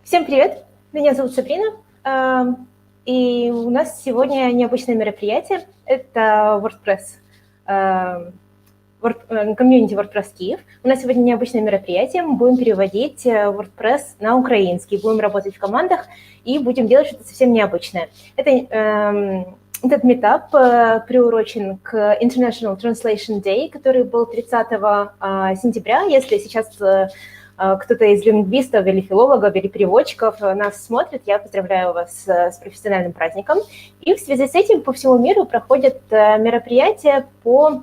Всем привет! Меня зовут Сабрина, и у нас сегодня необычное мероприятие. Это WordPress, комьюнити WordPress Киев. У нас сегодня необычное мероприятие. Мы будем переводить WordPress на украинский, будем работать в командах и будем делать что-то совсем необычное. Этот митап приурочен к International Translation Day, который был 30 сентября. Если сейчас кто-то из лингвистов или филологов или переводчиков нас смотрит, я поздравляю вас с профессиональным праздником. И в связи с этим по всему миру проходят мероприятия по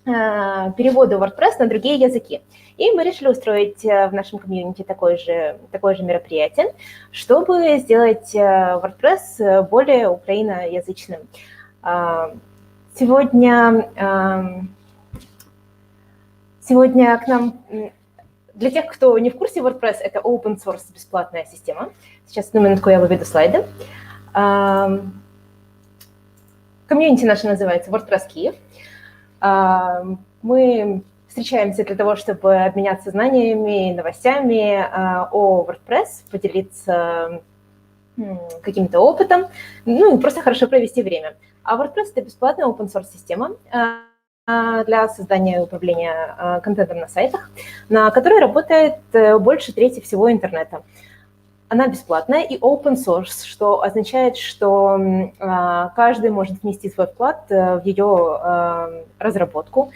переводу WordPress на другие языки. И мы решили устроить в нашем комьюнити такое же мероприятие, чтобы сделать WordPress более украиноязычным. Сегодня к нам... Для тех, кто не в курсе, WordPress – это open source бесплатная система. Сейчас, одну минутку, я выведу слайды. Комьюнити наше называется WordPress Киев. Мы встречаемся для того, чтобы обменяться знаниями, новостями о WordPress, поделиться каким-то опытом, ну и просто хорошо провести время. А WordPress – это бесплатная open source система для создания и управления контентом на сайтах, на которой работает больше трети всего интернета. Она бесплатная и open source, что означает, что каждый может внести свой вклад в ее разработку,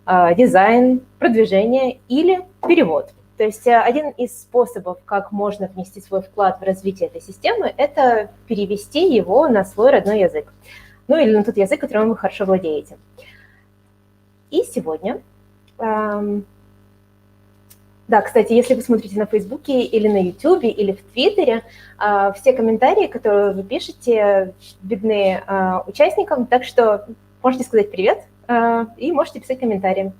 дизайн, продвижение или перевод. То есть один из способов, как можно внести свой вклад в развитие этой системы, это перевести его на свой родной язык, ну или на тот язык, которым вы хорошо владеете. И сегодня, да, кстати, если вы смотрите на Фейсбуке или на Ютубе или в Твиттере, все комментарии, которые вы пишете, видны участникам, так что можете сказать привет и можете писать комментарии.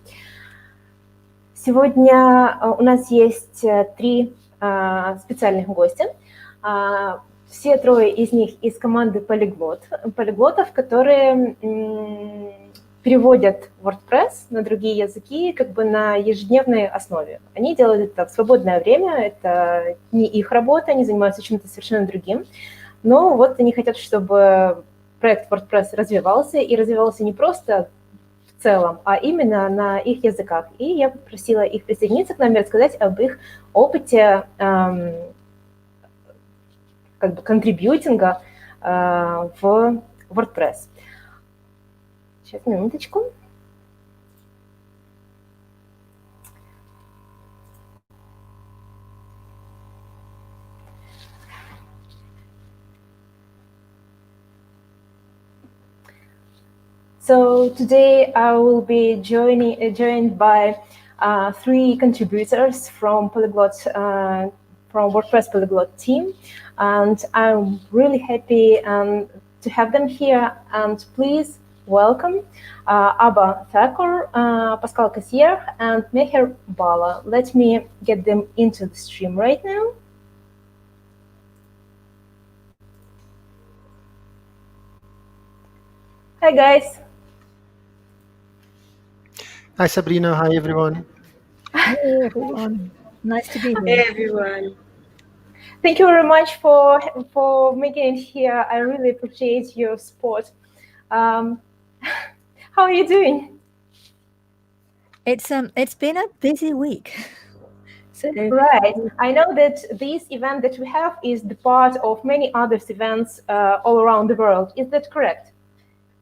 Сегодня у нас есть 3 специальных гостя. Все 3 из них из команды полиглотов, которые переводят WordPress на другие языки как бы на ежедневной основе. Они делают это в свободное время, это не их работа, они занимаются чем-то совершенно другим. Но вот они хотят, чтобы проект WordPress развивался, и развивался не просто в целом, а именно на их языках. И я попросила их присоединиться к нам и рассказать об их опыте как бы контрибьютинга в WordPress. Сейчас, минуточку. So today I will be joined by 3 contributors from WordPress Polyglot team, and I'm really happy to have them here. And please welcome Abba Thakur, Pascal Kassier, and Meher Bala. Let me get them into the stream right now. Hi, guys. Hi, Sabrina. Hi, everyone. Hey, everyone. Nice to be here. Hey, everyone. Thank you very much for making it here. I really appreciate your support. How are you doing? It's been a busy week. So Right. I know that this event that we have is the part of many other events all around the world. Is that correct?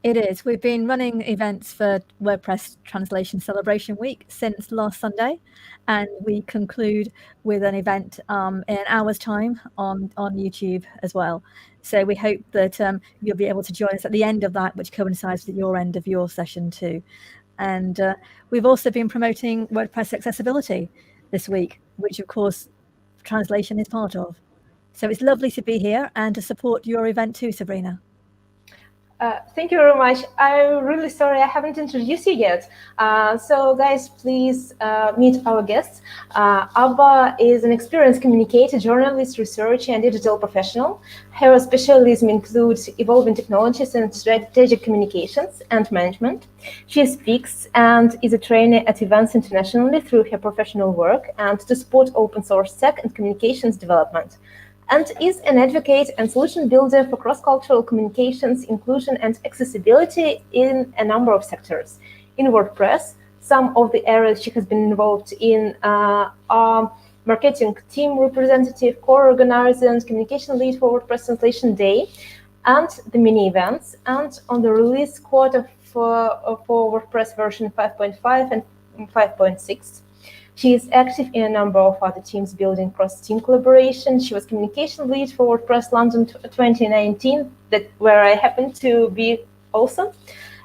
it is. We've been running events for WordPress Translation Celebration Week since last Sunday, and we conclude with an event in an hour's time on YouTube as well. So we hope that you'll be able to join us at the end of that, which coincides with your end of your session too. And we've also been promoting WordPress accessibility this week, which of course translation is part of. So it's lovely to be here and to support your event too, Sabrina. Thank you very much. I'm really sorry I haven't introduced you yet. So guys, please meet our guests. Abba is an experienced communicator, journalist, researcher, and digital professional. Her specialism includes evolving technologies and strategic communications and management. She speaks and is a trainer at events internationally through her professional work and to support open source tech and communications development. and is an advocate and solution builder for cross-cultural communications, inclusion, and accessibility in a number of sectors. In WordPress, some of the areas she has been involved in are marketing team representative, core organizer, and communication lead for WordPress Translation Day, and the mini events, and on the release squad for WordPress version 5.5 and 5.6. She is active in a number of other teams building cross-team collaboration. She was communication lead for WordPress London 2019, where I happen to be also,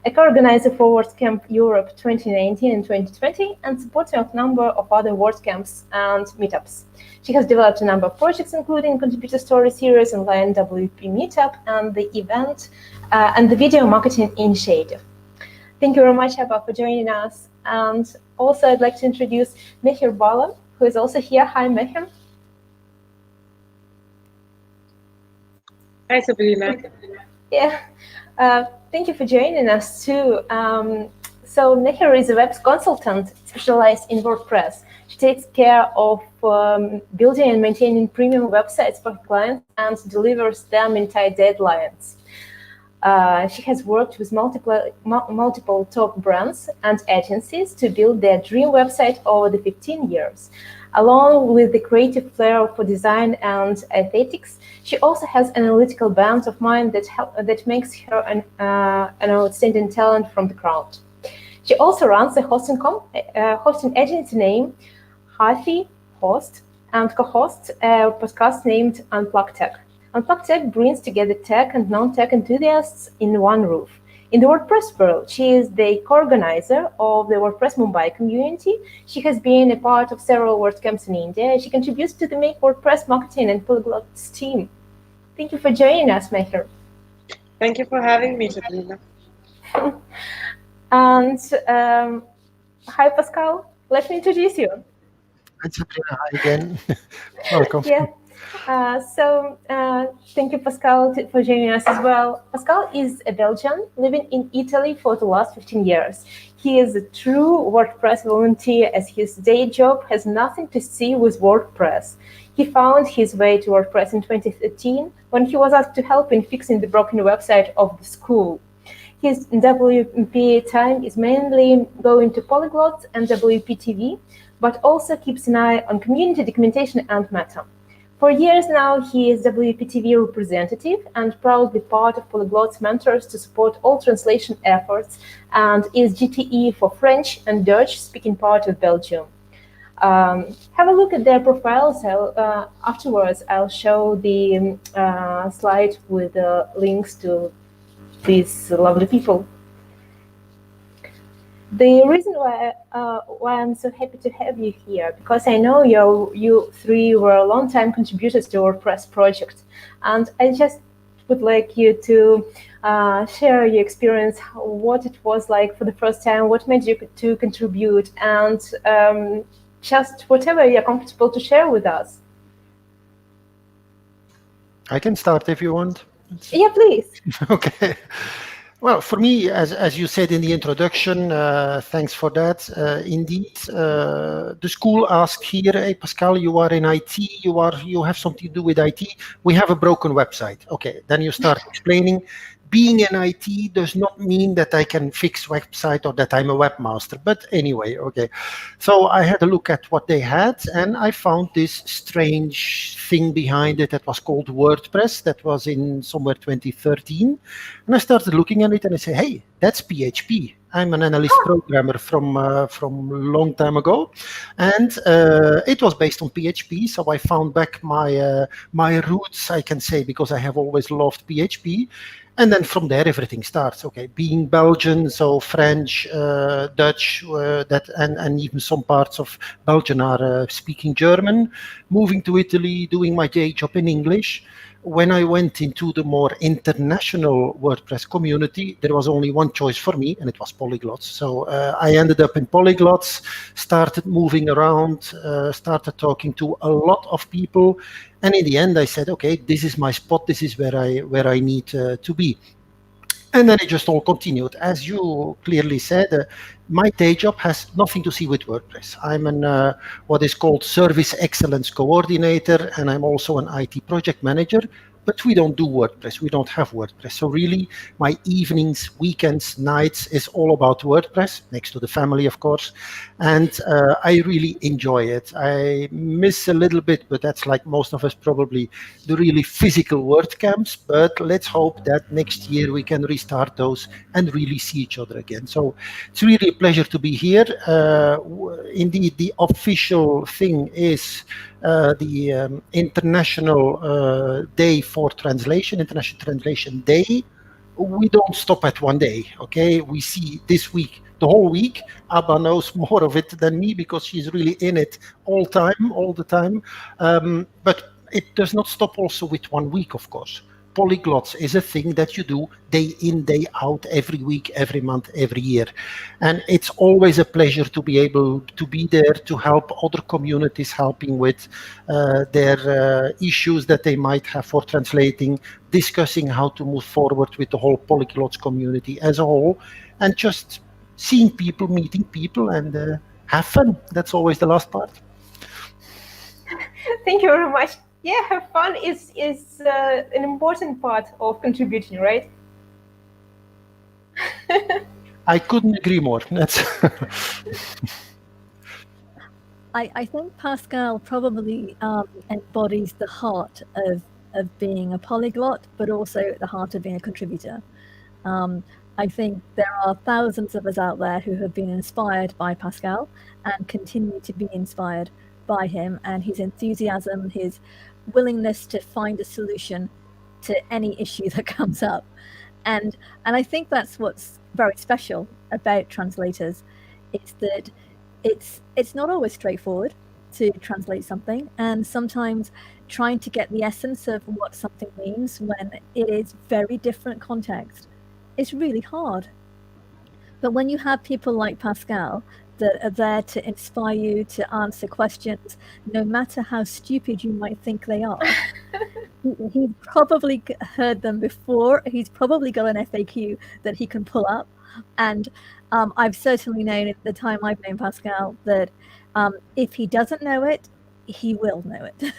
a co-organizer for WordCamp Europe 2019 and 2020, and supporting a number of other WordCamps and meetups. She has developed a number of projects, including Contributor Story Series, online WP Meetup, and the event and the Video Marketing Initiative. Thank you very much, Heba, for joining us. And also, I'd like to introduce Mehir Bala, who is also here. Hi, Mehir. Hi, Sabrina. Yeah, thank you for joining us too. So Mehir is a web consultant specialized in WordPress. She takes care of building and maintaining premium websites for clients and delivers them in tight deadlines. She has worked with multiple top brands and agencies to build their dream website over the 15 years. Along with the creative flair for design and aesthetics, she also has an analytical bent of mind that makes her an outstanding talent from the crowd. She also runs a hosting agency named Hathi Host and co-hosts a podcast named Unplugged Tech. Unplugged Tech brings together tech and non-tech enthusiasts in one roof. In the WordPress world, she is the co-organizer of the WordPress Mumbai community. She has been a part of several WordCamps in India. She contributes to the Make WordPress Marketing and Polyglots team. Thank you for joining us, Mehir. Thank you for having me, Sabrina. And hi, Pascal. Let me introduce you. Hi, Sabrina. Hi again. Welcome. Yeah. Thank you, Pascal, for joining us as well. Pascal is a Belgian living in Italy for the last 15 years. He is a true WordPress volunteer, as his day job has nothing to see with WordPress. He found his way to WordPress in 2013 when he was asked to help in fixing the broken website of the school. His WP time is mainly going to polyglots and WP TV, but also keeps an eye on community documentation and meta. For years now, he is WPTV representative and proudly part of Polyglot's mentors to support all translation efforts, and is GTE for French and Dutch-speaking part of Belgium. Have a look at their profiles. Afterwards, I'll show the slide with links to these lovely people. The reason why I'm so happy to have you here, because I know you three were long-time contributors to our WordPress project, and I just would like you to share your experience, what it was like for the first time, what made you to contribute, and just whatever you're comfortable to share with us. I can start if you want. Yeah, please. Okay. Well, for me, as you said in the introduction, thanks for that. Indeed, the school asked here, "Hey, Pascal, you are in IT. You have something to do with IT. We have a broken website." Okay, then you start explaining. Being in IT does not mean that I can fix website or that I'm a webmaster. But anyway, okay. So I had a look at what they had, and I found this strange thing behind it that was called WordPress. That was in somewhere 2013. And I started looking at it and I said, hey, that's PHP. I'm an analyst programmer from a long time ago. And it was based on PHP. So I found back my roots, I can say, because I have always loved PHP. And then from there, everything starts. Okay, being Belgian, so French, Dutch, and even some parts of Belgium are speaking German. Moving to Italy, doing my day job in English. When I went into the more international WordPress community, there was only one choice for me, and it was Polyglots. So I ended up in Polyglots, started moving around, started talking to a lot of people. And in the end, I said, okay, this is my spot. This is where I need to be. And then it just all continued. As you clearly said, my day job has nothing to see with WordPress. I'm an what is called Service Excellence Coordinator, and I'm also an IT project manager. But we don't do WordPress. We don't have WordPress. So really, my evenings, weekends, nights is all about WordPress, next to the family, of course. And I really enjoy it. I miss a little bit, but that's like most of us probably, the really physical WordCamps. But let's hope that next year we can restart those and really see each other again. So it's really a pleasure to be here. Indeed, the official thing is the International Day for Translation, International Translation Day. We don't stop at one day, okay? We see this week, the whole week. Abba knows more of it than me because she's really in it all the time. But it does not stop also with 1 week, of course. Polyglots is a thing that you do day in, day out, every week, every month, every year. And it's always a pleasure to be able to be there to help other communities helping with their issues that they might have for translating, discussing how to move forward with the whole polyglots community as a whole, and just seeing people, meeting people, and have fun. That's always the last part. Thank you very much. Yeah, have fun is an important part of contributing, right? I couldn't agree more. That's I think Pascal probably embodies the heart of being a polyglot, but also at the heart of being a contributor. I think there are thousands of us out there who have been inspired by Pascal and continue to be inspired by him and his enthusiasm, his willingness to find a solution to any issue that comes up. And I think that's what's very special about translators, is that it's not always straightforward to translate something, and sometimes trying to get the essence of what something means when it is very different context is really hard. But when you have people like Pascal that are there to inspire you, to answer questions, no matter how stupid you might think they are. He's probably heard them before. He's probably got an FAQ that he can pull up. And I've certainly known at the time I've known Pascal that if he doesn't know it, he will know it.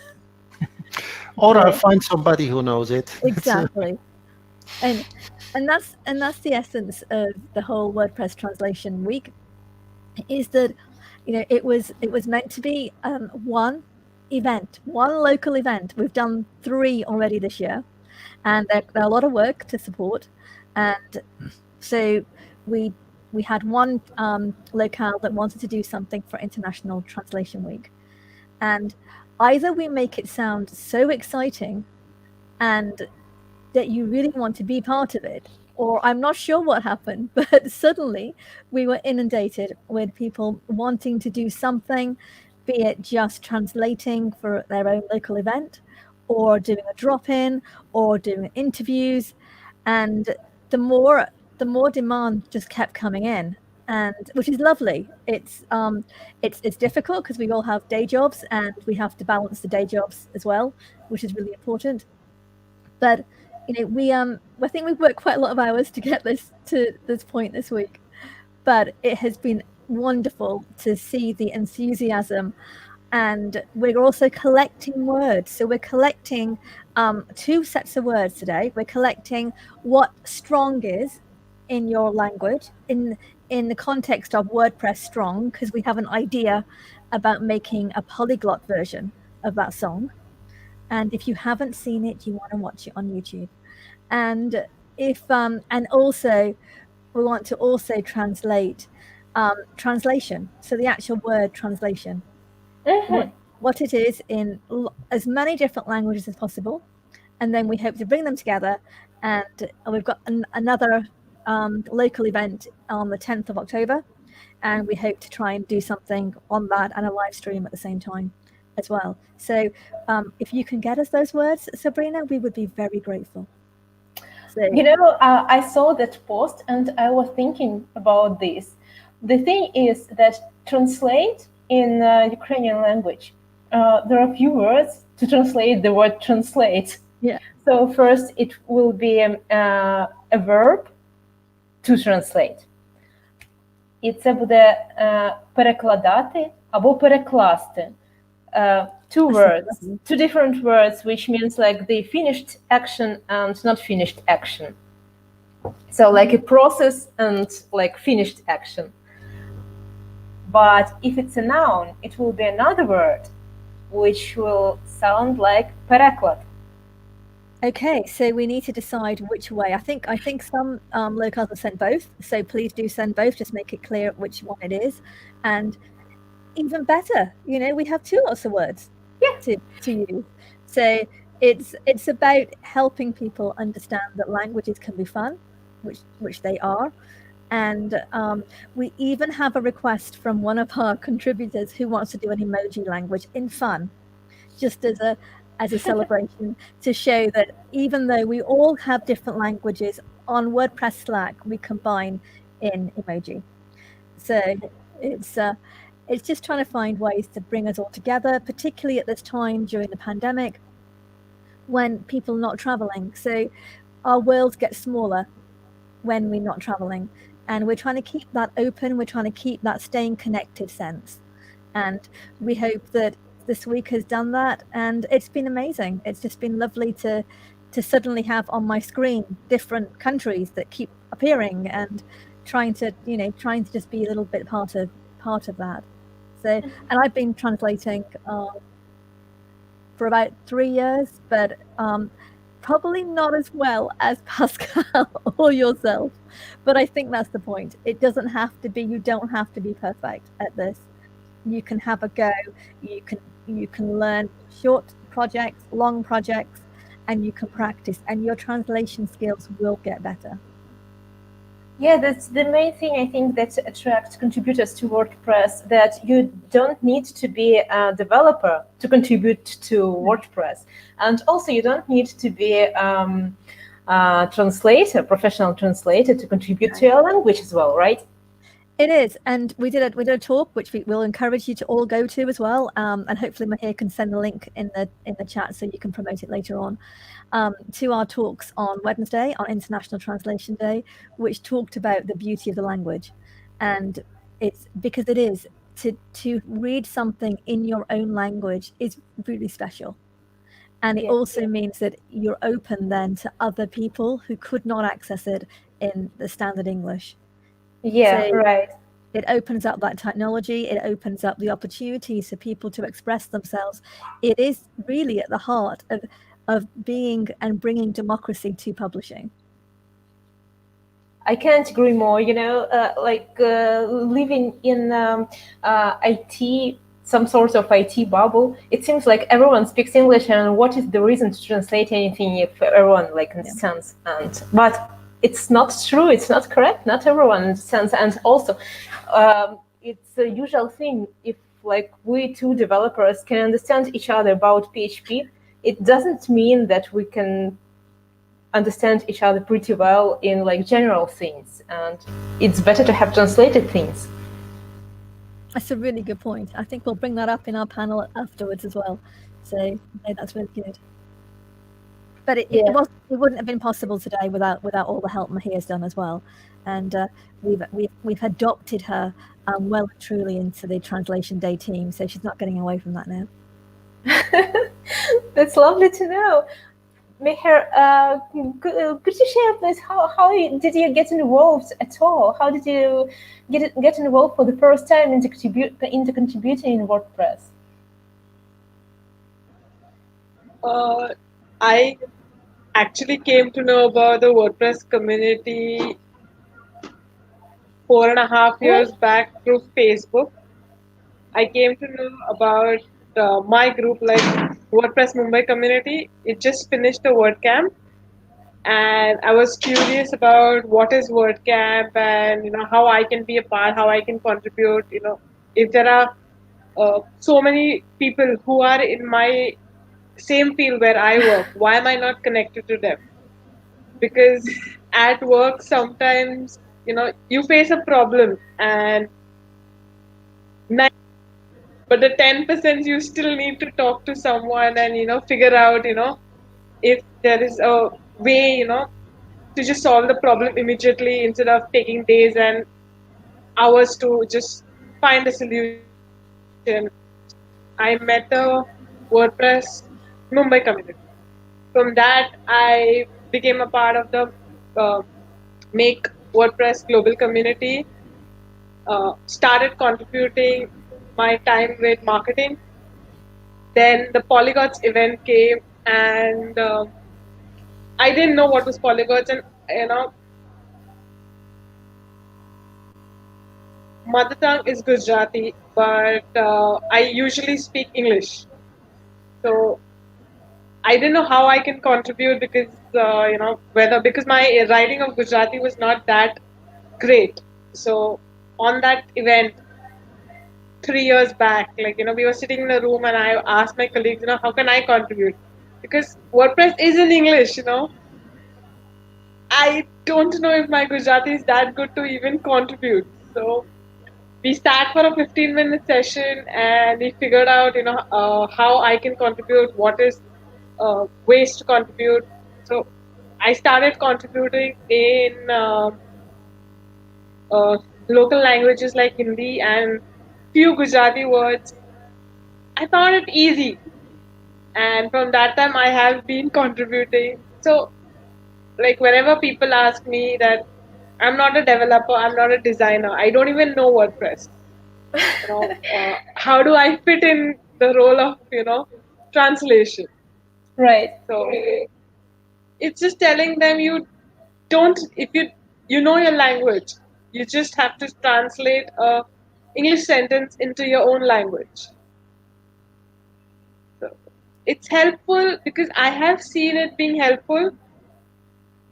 Or I'll find somebody who knows it. Exactly. And that's the essence of the whole WordPress translation week, is that, you know, it was meant to be one event, one local event. We've done 3 already this year, and there are a lot of work to support. And so we had one locale that wanted to do something for International Translation Week, and either we make it sound so exciting and that you really want to be part of it, or I'm not sure what happened, but suddenly we were inundated with people wanting to do something, be it just translating for their own local event, or doing a drop-in, or doing interviews. And the more demand just kept coming in, and which is lovely. It's difficult because we all have day jobs and we have to balance the day jobs as well, which is really important. But you know, I think we've worked quite a lot of hours to get this to this point this week, but it has been wonderful to see the enthusiasm. And we're also collecting words. So we're collecting 2 sets of words today. We're collecting what strong is in your language in the context of WordPress strong, because we have an idea about making a polyglot version of that song. And if you haven't seen it, you want to watch it on YouTube. And and also we want to also translate translation. So the actual word translation, what it is in as many different languages as possible. And then we hope to bring them together. And we've got another local event on the 10th of October. And we hope to try and do something on that and a live stream at the same time as well. So if you can get us those words, Sabrina, we would be very grateful. So, you know, I saw that post and I was thinking about this. The thing is that translate in Ukrainian language, there are few words to translate the word translate. Yeah. So first it will be a verb to translate. І це буде перекладати або перекласти. Two words, two different words, which means like the finished action and not finished action. So like a process and like finished action. But if it's a noun, it will be another word, which will sound like переклад. Okay, so we need to decide which way. I think some locales have sent both, so please do send both. Just make it clear which one it is, and even better, you know, we have two lots of words to use. So it's about helping people understand that languages can be fun, which they are. And we even have a request from one of our contributors who wants to do an emoji language in fun, just as a celebration to show that even though we all have different languages, on WordPress Slack we combine in emoji. So it's just trying to find ways to bring us all together, particularly at this time during the pandemic when people are not traveling. So our worlds get smaller when we're not traveling, and we're trying to keep that open, we're trying to keep that staying connected sense. And we hope that this week has done that, and it's been amazing. It's just been lovely to suddenly have on my screen different countries that keep appearing, and trying to just be a little bit part of that. So, and I've been translating for about 3 years, but probably not as well as Pascal or yourself, but I think that's the point. It doesn't have to be, you don't have to be perfect at this. You can have a go, you can learn short projects, long projects, and you can practice, and your translation skills will get better. Yeah, that's the main thing I think that attracts contributors to WordPress, that you don't need to be a developer to contribute to WordPress. And also you don't need to be a translator, professional translator, to contribute to your language as well, right? It is, and we did a talk which we will encourage you to all go to as well, and hopefully Mahir can send the link in the chat so you can promote it later on, to our talks on Wednesday, on International Translation Day, which talked about the beauty of the language. And it's because it is to read something in your own language is really special. And it also means that you're open then to other people who could not access it in the standard English. Yeah, so right. It opens up that technology. It opens up the opportunities for people to express themselves. It is really at the heart of being and bringing democracy to publishing. I can't agree more. You know, living in IT, some sort of IT bubble, it seems like everyone speaks English, and what is the reason to translate anything if everyone understands? But it's not true. It's not correct. Not everyone understands. And also, it's a usual thing. If we two developers can understand each other about PHP, it doesn't mean that we can understand each other pretty well in general things. And it's better to have translated things. That's a really good point. I think we'll bring that up in our panel afterwards as well. So that's really good. But it wouldn't have been possible today without all the help Mahir's done as well, and we've adopted her well and truly into the Translation Day team, so she's not getting away from that now. That's lovely to know. Mahir, could you share, please, how did you get involved at all? How did you get involved for the first time into contributing in WordPress? I actually came to know about the WordPress community 4.5 years back through Facebook. I came to know about my group, WordPress Mumbai community. It just finished a WordCamp, and I was curious about what is WordCamp, and how I can be a part, how I can contribute. If there are so many people who are in my same field where I work, why am I not connected to them? Because at work sometimes you face a problem, and but the 10% you still need to talk to someone and figure out if there is a way to just solve the problem immediately instead of taking days and hours to just find a solution. I met the WordPress Mumbai community. From that, I became a part of the Make WordPress global community, started contributing my time with marketing. Then the Polyglots event came, and I didn't know what was Polyglots, and mother tongue is Gujarati, but I usually speak English. So I didn't know how I can contribute because because my writing of Gujarati was not that great. So on that event 3 years back, we were sitting in a room and I asked my colleagues, how can I contribute? Because WordPress is in English, I don't know if my Gujarati is that good to even contribute. So we sat for a 15-minute session and we figured out, how I can contribute, what is ways to contribute. So I started contributing in local languages like Hindi and few Gujarati words. I found it easy, and from that time I have been contributing. So whenever people ask me that I'm not a developer, I'm not a designer, I don't even know WordPress, how do I fit in the role of translation? Right. So it's just telling them if you know your language, you just have to translate a English sentence into your own language. So it's helpful because I have seen it being helpful.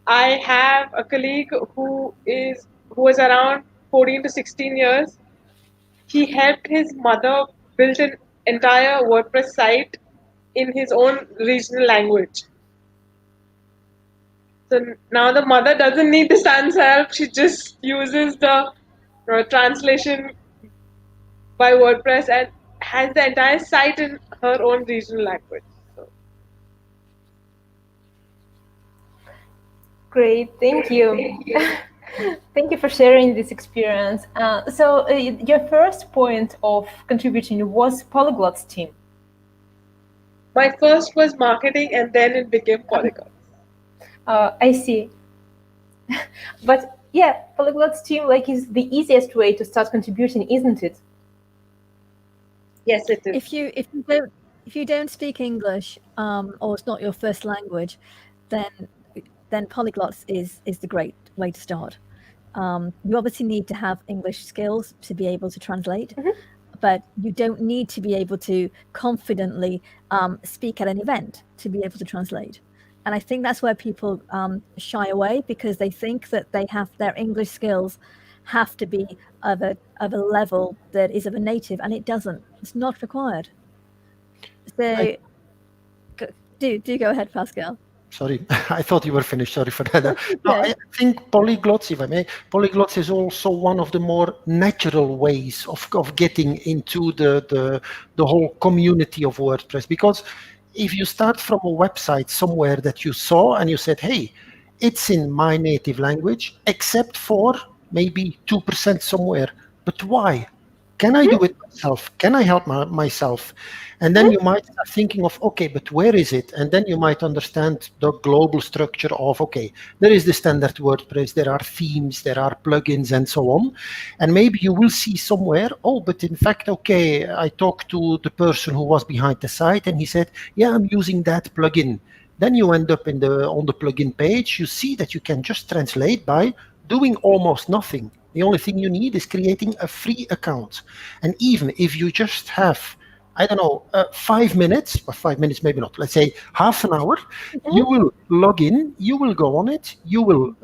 I have a colleague who was around 14 to 16 years. He helped his mother build an entire WordPress site in his own regional language. So now the mother doesn't need the son's help. She just uses the translation by WordPress and has the entire site in her own regional language. So. Great, thank you. Thank you for sharing this experience. So your first point of contributing was Polyglots team. My first was marketing, and then it became Polyglots. I see. But yeah, Polyglots team is the easiest way to start contributing, isn't it? Yes, it is. If you don't speak English or it's not your first language, then Polyglots is the great way to start. You obviously need to have English skills to be able to translate, but you don't need to be able to confidently speak at an event to be able to translate. And I think that's where people shy away because they think that their English skills have to be of a level that is of a native, and it doesn't. It's not required. So do go ahead, Pascal. Sorry, I thought you were finished. Sorry for that. No, I think Polyglots, if I may, Polyglots is also one of the more natural ways of getting into the whole community of WordPress. Because if you start from a website somewhere that you saw and you said, hey, it's in my native language, except for maybe 2% somewhere. But why? Can I do it myself? Can I help myself? And then you might start thinking of, okay, but where is it? And then you might understand the global structure of, okay, there is the standard WordPress, there are themes, there are plugins, and so on. And maybe you will see somewhere, oh, but in fact, okay, I talked to the person who was behind the site, and he said, yeah, I'm using that plugin. Then you end up on the plugin page. You see that you can just translate by doing almost nothing. The only thing you need is creating a free account. And even if you just have, I don't know, 5 minutes, or 5 minutes maybe not, let's say half an hour, you will log in, you will go on it, you will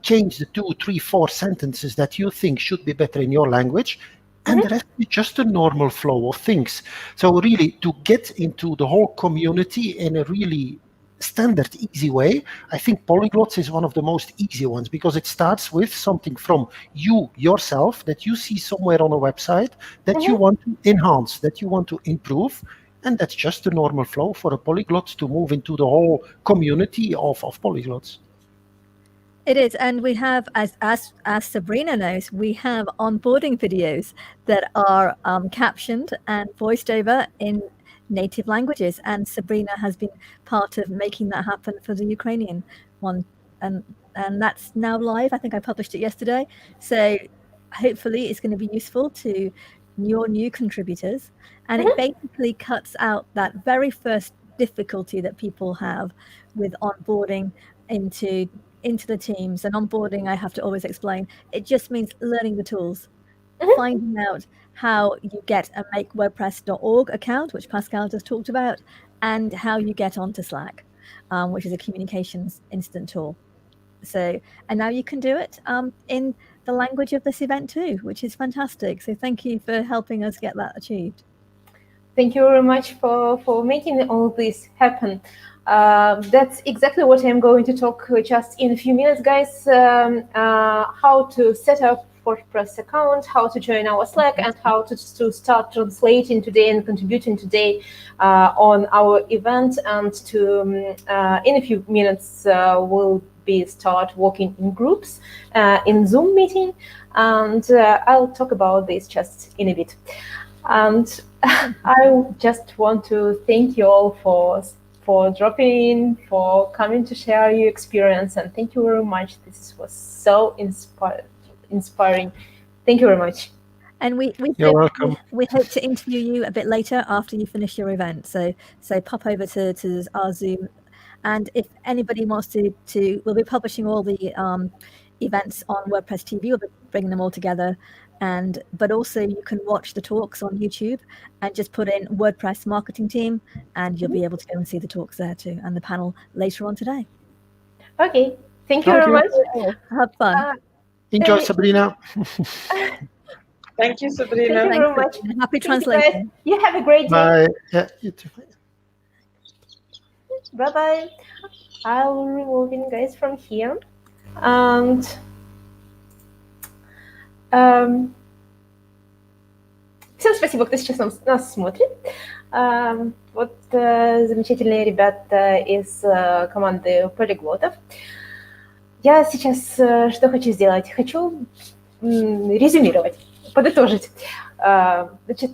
change the 2, 3, 4 sentences that you think should be better in your language, and the rest is just a normal flow of things. So really, to get into the whole community in a really standard, easy way, I think Polyglots is one of the most easy ones because it starts with something from you yourself that you see somewhere on a website that you want to enhance, that you want to improve, and that's just a normal flow for a polyglot to move into the whole community of polyglots. It is, and we have, as Sabrina knows, we have onboarding videos that are captioned and voiced over in native languages, and Sabrina has been part of making that happen for the Ukrainian one, and that's now live. I think I published it yesterday, so hopefully it's going to be useful to your new contributors, and it basically cuts out that very first difficulty that people have with onboarding into the teams. And onboarding, I have to always explain, it just means learning the tools, finding out how you get a makewordpress.org account, which Pascal just talked about, and how you get onto Slack, which is a communications instant tool. So, and now you can do it in the language of this event too, which is fantastic. So thank you for helping us get that achieved. Thank you very much for making all this happen. That's exactly what I'm going to talk just in a few minutes, guys. How to set up WordPress account, how to join our Slack, and how to start translating today and contributing today on our event. And to in a few minutes we'll start working in groups in Zoom meeting, and I'll talk about this just in a bit. And I just want to thank you all for dropping in, for coming to share your experience, and thank you very much. This was so inspiring. Thank you very much. And You're welcome. We hope to interview you a bit later after you finish your event. So pop over to our Zoom, and if anybody wants to we'll be publishing all the events on WordPress TV. We'll be bringing them all together. But also you can watch the talks on YouTube and just put in WordPress marketing team, and you'll be able to go and see the talks there too, and the panel later on today. Okay, thank you very much. Have fun. Enjoy, Sabrina. Thank you, Sabrina. Thank you very much. Happy translation. You have a great day. Bye. Yeah, you too. Bye-bye. I'll remove you guys from here. And всем спасибо, кто сейчас нас смотрит. Вот замечательные ребята из команды полиглотов. Я сейчас что хочу сделать? Хочу резюмировать, подытожить. Значит,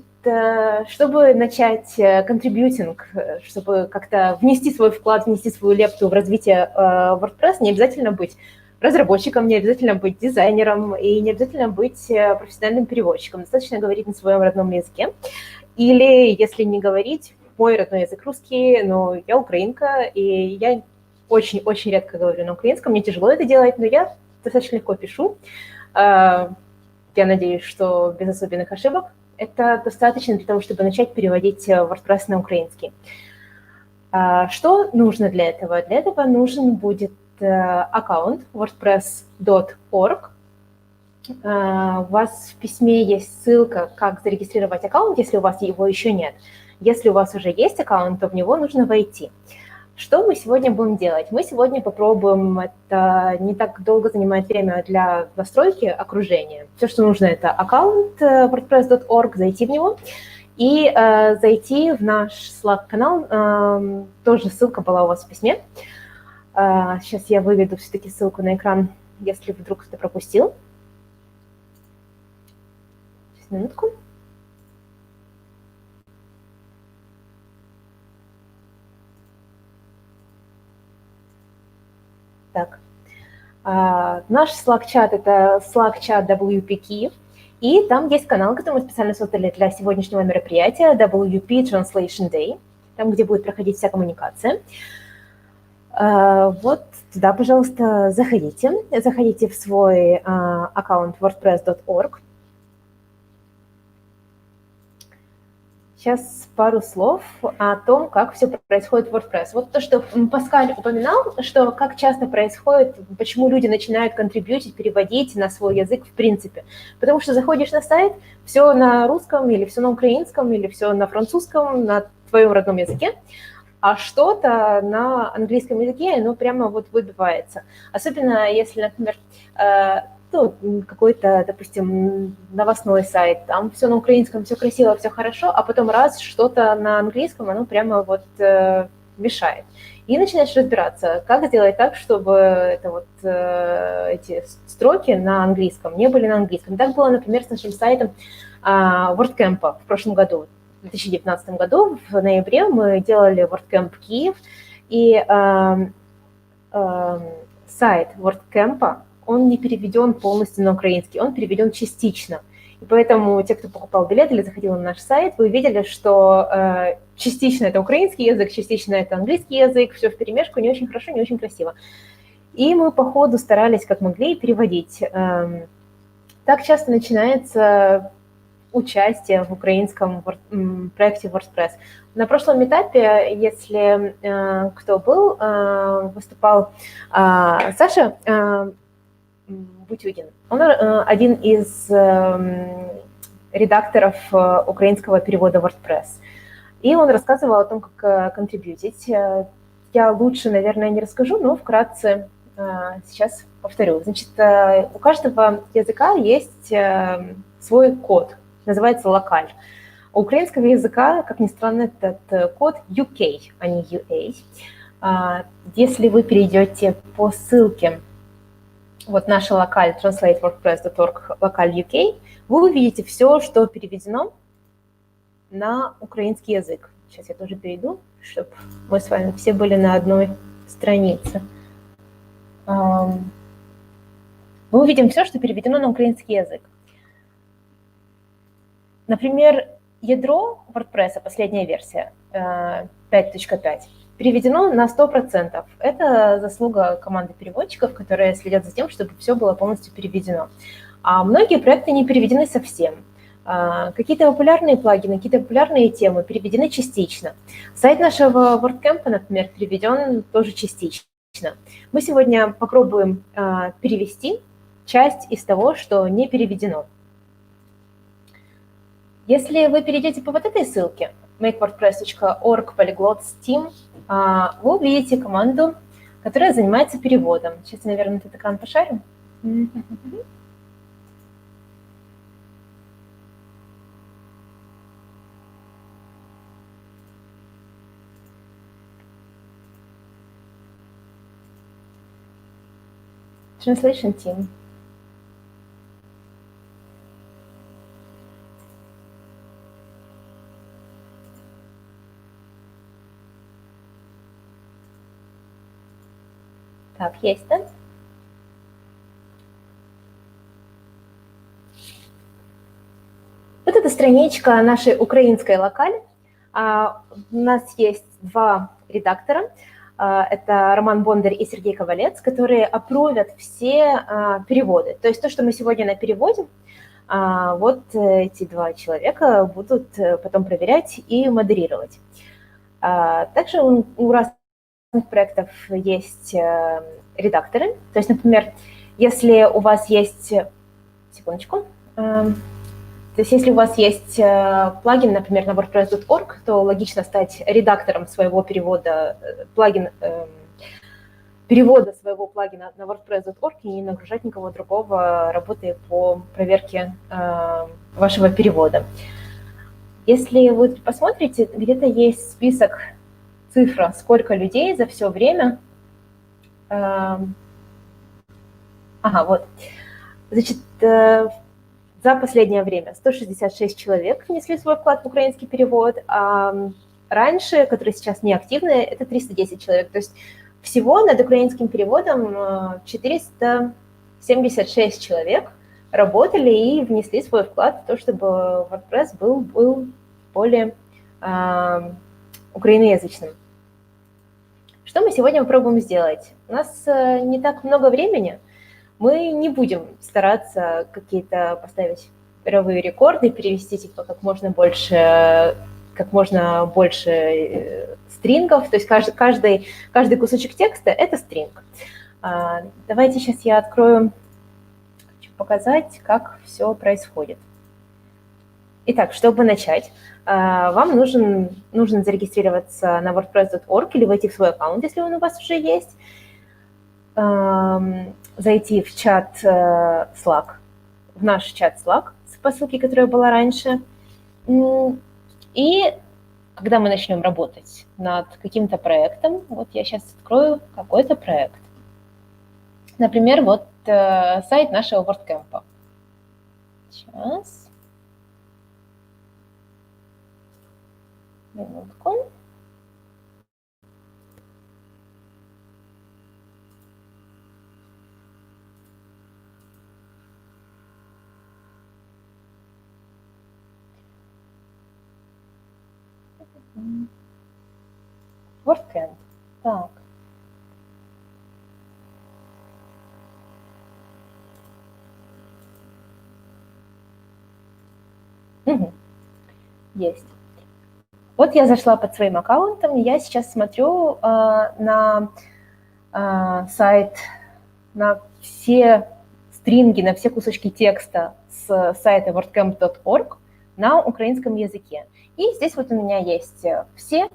чтобы начать контрибьютинг, чтобы как-то внести свой вклад, внести свою лепту в развитие WordPress, не обязательно быть разработчиком, не обязательно быть дизайнером и не обязательно быть профессиональным переводчиком. Достаточно говорить на своем родном языке. Или, если не говорить, мой родной язык русский, но я украинка, и я очень-очень редко говорю на украинском. Мне тяжело это делать, но я достаточно легко пишу. Я надеюсь, что без особенных ошибок. Это достаточно для того, чтобы начать переводить WordPress на украинский. Что нужно для этого? Для этого нужен будет аккаунт wordpress.org. У вас в письме есть ссылка, как зарегистрировать аккаунт, если у вас его еще нет. Если у вас уже есть аккаунт, то в него нужно войти. Что мы сегодня будем делать? Мы сегодня попробуем, это не так долго занимает время для настройки окружения. Все, что нужно, это аккаунт wordpress.org, зайти в него и зайти в наш Slack-канал. Тоже ссылка была у вас в письме. Сейчас я выведу все-таки ссылку на экран, если вдруг кто-то пропустил. Сейчас, минутку. Так. Наш Slack-чат – это Slack-чат WPKYIV, и там есть канал, который мы специально создали для сегодняшнего мероприятия, WP Translation Day, там, где будет проходить вся коммуникация. Вот туда, пожалуйста, заходите в свой аккаунт wordpress.org. Сейчас пару слов о том, как все происходит в WordPress. Вот то, что Паскаль упоминал, что как часто происходит, почему люди начинают контрибьютить, переводить на свой язык в принципе. Потому что заходишь на сайт, все на русском, или все на украинском, или все на французском, на твоем родном языке, а что-то на английском языке, оно прямо вот выбивается. Особенно если, например, какой-то, допустим, новостной сайт, там все на украинском, все красиво, все хорошо, а потом раз, что-то на английском, оно прямо вот мешает. И начинаешь разбираться, как сделать так, чтобы это вот, эти строки на английском не были на английском. Так было, например, с нашим сайтом WordCamp'а в прошлом году, в 2019 году, в ноябре мы делали WordCamp Киев, и сайт WordCamp'а, он не переведен полностью на украинский, он переведен частично. И поэтому те, кто покупал билет или заходил на наш сайт, вы увидели, что частично это украинский язык, частично это английский язык, все вперемешку, не очень хорошо, не очень красиво. И мы по ходу старались как могли переводить. Так часто начинается участие в украинском проекте WordPress. На прошлом этапе, если кто был, выступал Саша Бутюгин. Он один из редакторов украинского перевода WordPress. И он рассказывал о том, как контрибьютить. Я лучше, наверное, не расскажу, но вкратце сейчас повторю. Значит, у каждого языка есть свой код, называется локаль. У украинского языка, как ни странно, этот код UK, а не UA. Если вы перейдете по ссылке вот наша локаль translate.wordpress.org, локаль UK, вы увидите все, что переведено на украинский язык. Сейчас я тоже перейду, чтобы мы с вами все были на одной странице. Мы увидим все, что переведено на украинский язык. Например, ядро WordPress, последняя версия, 5.5, переведено на 100%. Это заслуга команды переводчиков, которые следят за тем, чтобы все было полностью переведено. А многие проекты не переведены совсем. Какие-то популярные плагины, какие-то популярные темы переведены частично. Сайт нашего WordCamp'а, например, переведен тоже частично. Мы сегодня попробуем перевести часть из того, что не переведено. Если вы перейдете по вот этой ссылке, makewordpress.org polyglots.team, вы увидите команду, которая занимается переводом. Сейчас я, наверное, этот экран пошарю. Translation Team. Так, есть, да? Вот эта страничка нашей украинской локали. У нас есть два редактора. Это Роман Бондарь и Сергей Ковалец, которые опровят все переводы. То есть то, что мы сегодня переводим, вот эти два человека будут потом проверять и модерировать. Также у разных проектов есть редакторы. То есть, например, если у вас есть... Секундочку. То есть если у вас есть плагин, например, на WordPress.org, то логично стать редактором своего перевода, перевода своего плагина на WordPress.org и не нагружать никого другого работой по проверке вашего перевода. Если вы посмотрите, где-то есть список, цифра, сколько людей за все время. Ага, вот. Значит, за последнее время 166 человек внесли свой вклад в украинский перевод, а раньше, которые сейчас неактивны, это 310 человек. То есть всего над украинским переводом 476 человек работали и внесли свой вклад в то, чтобы WordPress был более украиноязычным. Что мы сегодня попробуем сделать? У нас не так много времени. Мы не будем стараться какие-то поставить мировые рекорды, перевести типа как можно больше стрингов. То есть каждый кусочек текста – это стринг. Давайте сейчас я открою, хочу показать, как все происходит. Итак, чтобы начать, вам нужно зарегистрироваться на WordPress.org или войти в свой аккаунт, если он у вас уже есть, зайти в чат Slack, в наш чат Slack по ссылке, которая была раньше, и когда мы начнем работать над каким-то проектом, вот я сейчас открою какой-то проект. Например, вот сайт нашего WordCamp'а. Сейчас. Минутку. WordCamp. Так. Угу. Есть. Вот я зашла под своим аккаунтом, и я сейчас смотрю на сайт, на все стринги, на все кусочки текста с сайта wordcamp.org на украинском языке. И здесь вот у меня есть все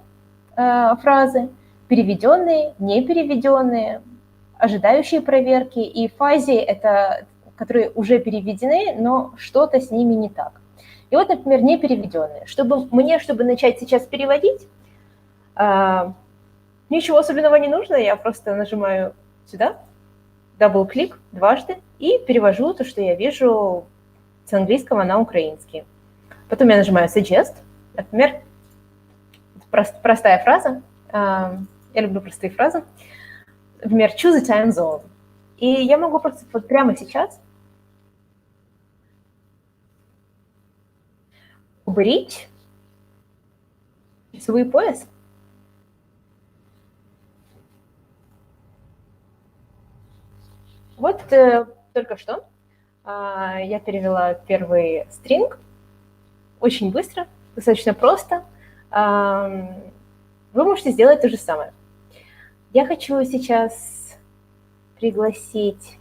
фразы, переведенные, не переведенные, ожидающие проверки, и фазе это, которые уже переведены, но что-то с ними не так. И вот, например, не переведенные. Чтобы начать сейчас переводить, ничего особенного не нужно, я просто нажимаю сюда, дабл-клик дважды, и перевожу то, что я вижу с английского на украинский. Потом я нажимаю suggest, например, простая фраза, я люблю простые фразы, например, choose a time zone. И я могу просто вот прямо сейчас уберите свой пояс. Вот только что я перевела первый стринг. Очень быстро, достаточно просто. Вы можете сделать то же самое. Я хочу сейчас пригласить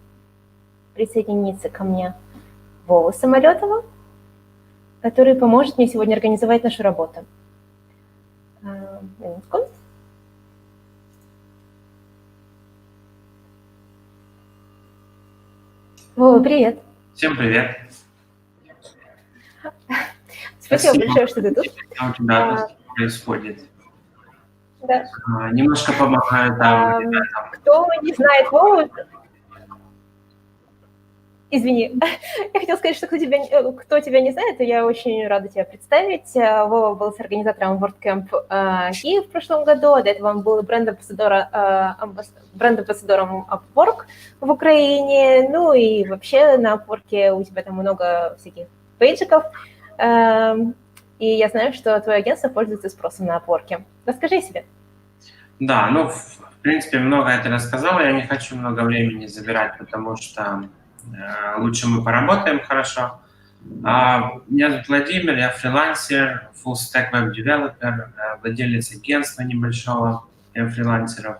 присоединиться ко мне Вову Самолетова, который поможет мне сегодня организовать нашу работу. Минутку. Вова, привет. Всем привет. Спасибо большое, что ты тут. У тебя происходит. Да. Немножко помогаю там ребятам. Кто не знает Вову, извини, я хотела сказать, что кто тебя не знает, и я очень рада тебя представить. Вова был с организатором WordCamp в прошлом году, до этого он был бренд-амбассадором Upwork в Украине, ну и вообще на Upwork у тебя там много всяких пейджиков, и я знаю, что твое агентство пользуется спросом на Upwork. Расскажи о себе. Да, ну, в принципе, много это рассказала, я не хочу много времени забирать, потому что лучше мы поработаем хорошо. Меня зовут Владимир, я фрилансер, full-stack веб-девелопер, владелец агентства небольшого фрилансеров,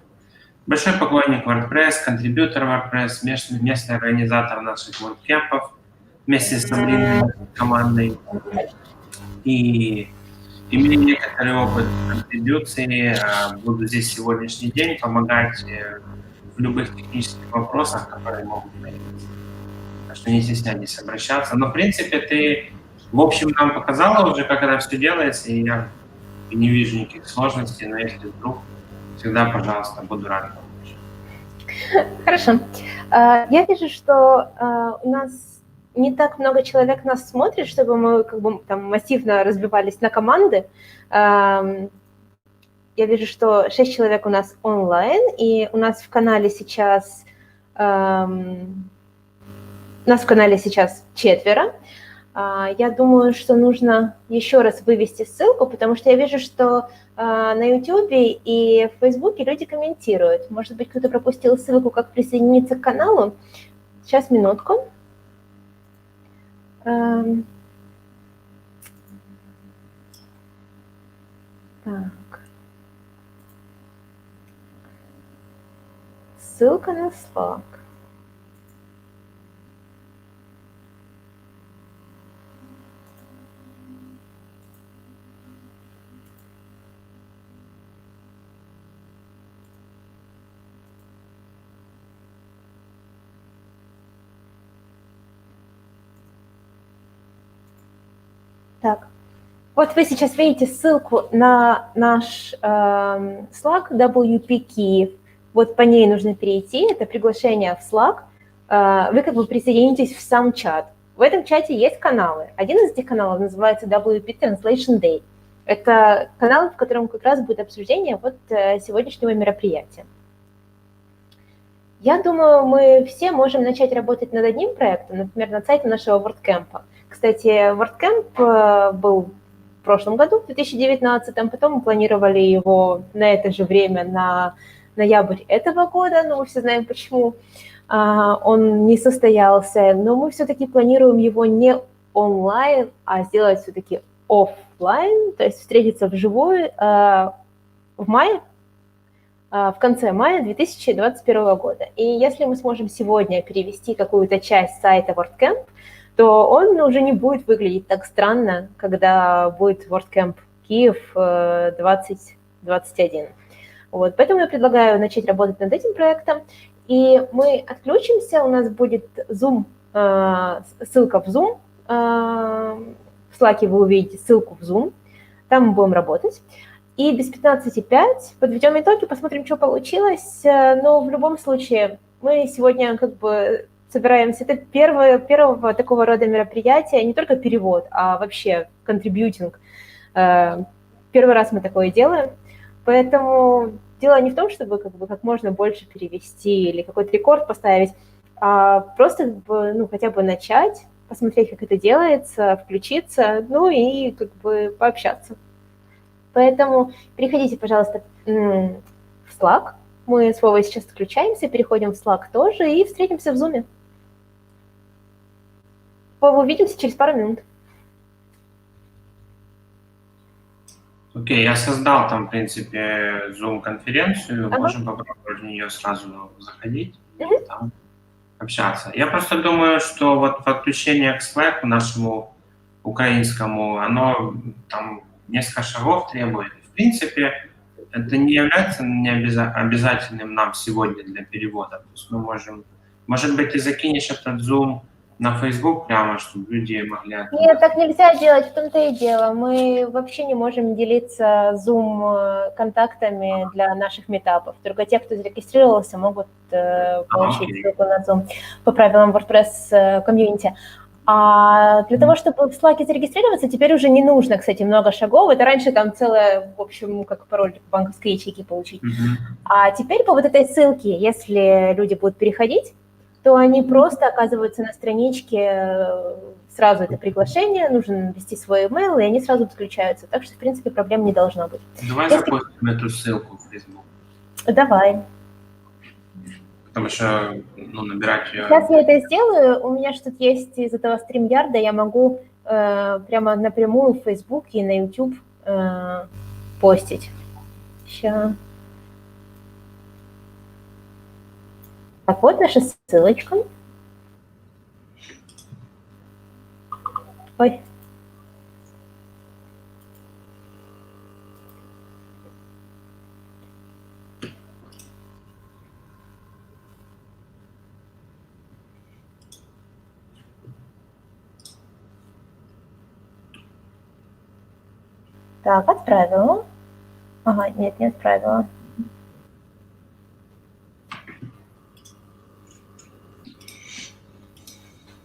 большой поклонник WordPress, контрибьютор WordPress, местный организатор наших WordCamp'ов вместе с командой. И имея некоторый опыт контрибьюции, буду здесь сегодняшний день помогать в любых технических вопросах, которые могут появиться. Так что не стесняйтесь обращаться. Но, в принципе, ты, в общем, нам показала уже, как это все делается, и я не вижу никаких сложностей, но если вдруг, всегда, пожалуйста, буду рад помочь. Хорошо. Я вижу, что у нас не так много человек нас смотрит, чтобы мы как бы там массивно разбивались на команды. Я вижу, что 6 человек у нас онлайн, и у нас в канале сейчас 4. Я думаю, что нужно еще раз вывести ссылку, потому что я вижу, что на YouTube и в Facebook люди комментируют. Может быть, кто-то пропустил ссылку, как присоединиться к каналу. Сейчас, минутку. Так. Ссылка на Slack. Так. Вот вы сейчас видите ссылку на наш Slack WPKYIV. Вот по ней нужно перейти. Это приглашение в Slack. Вы как бы присоединитесь в сам чат. В этом чате есть каналы. Один из этих каналов называется WP Translation Day. Это канал, в котором как раз будет обсуждение вот сегодняшнего мероприятия. Я думаю, мы все можем начать работать над одним проектом, например, над сайтом нашего WordCamp'а. Кстати, WordCamp был в прошлом году, в 2019, потом мы планировали его на это же время, на ноябрь этого года, но мы все знаем, почему он не состоялся. Но мы все-таки планируем его не онлайн, а сделать все-таки офлайн, то есть встретиться вживую в мае, в конце мая 2021 года. И если мы сможем сегодня перевести какую-то часть сайта WordCamp, то он уже не будет выглядеть так странно, когда будет WordCamp Киев 2021. Вот, поэтому я предлагаю начать работать над этим проектом. И мы отключимся, у нас будет Zoom, ссылка в Zoom. В Slack вы увидите ссылку в Zoom, там мы будем работать. И без 15:05 подведем итоги, посмотрим, что получилось. Но в любом случае мы сегодня как бы собираемся. Это первого такого рода мероприятия, не только перевод, а вообще контрибьютинг. Первый раз мы такое делаем. Поэтому дело не в том, чтобы как можно больше перевести или какой-то рекорд поставить, а просто хотя бы начать, посмотреть, как это делается, включиться, ну и как бы пообщаться. Поэтому переходите, пожалуйста, в Slack. Мы с Вовой сейчас отключаемся, переходим в Slack тоже и встретимся в Zoom. Вова, увидимся через пару минут. Окей, я создал там, в принципе, Zoom-конференцию. Можем попробовать в нее сразу заходить и там общаться. Я просто думаю, что вот подключение к Slack нашему украинскому, оно там несколько шагов требует. В принципе, это не является обязательным нам сегодня для перевода. То есть мы можем, может быть, ты закинешь этот Zoom на Facebook прямо, чтобы люди могли... Нет, так нельзя делать, в том-то и дело. Мы вообще не можем делиться Zoom-контактами для наших митапов. Только те, кто зарегистрировался, могут получить ссылку на Zoom по правилам WordPress комьюнити. А для того, чтобы в Slack зарегистрироваться, теперь уже не нужно, кстати, много шагов. Это раньше там целое, в общем, как пароль банковской ячейки получить. А теперь по вот этой ссылке, если люди будут переходить, то они просто оказываются на страничке, сразу это приглашение, нужно ввести свой email, и они сразу подключаются. Так что, в принципе, проблем не должно быть. Давай запустим эту ссылку в Facebook. Давай. Потому что, набирать ее... Сейчас я это сделаю. У меня что-то есть из этого StreamYard, я могу прямо напрямую в Facebook и на YouTube постить. Сейчас. Так, вот наша ссылочка. Ой. Так, отправила. Ага, нет, не отправила.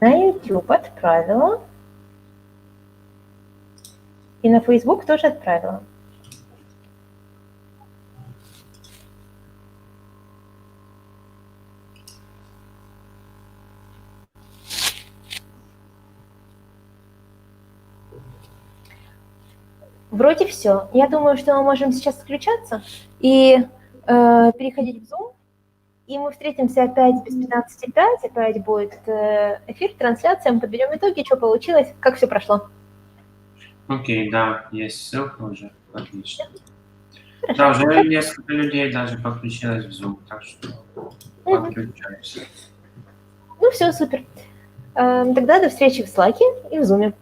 На YouTube отправила. И на Facebook тоже отправила. Вроде все. Я думаю, что мы можем сейчас включаться и переходить в Zoom. И мы встретимся опять без 15:05, опять будет эфир, трансляция, мы подведем итоги, что получилось, как все прошло. Окей, да, есть ссылка уже, отлично. Хорошо. Да, уже несколько людей даже подключилось в Zoom, так что подключаемся. Ну все, супер. Тогда до встречи в Slack и в Zoom.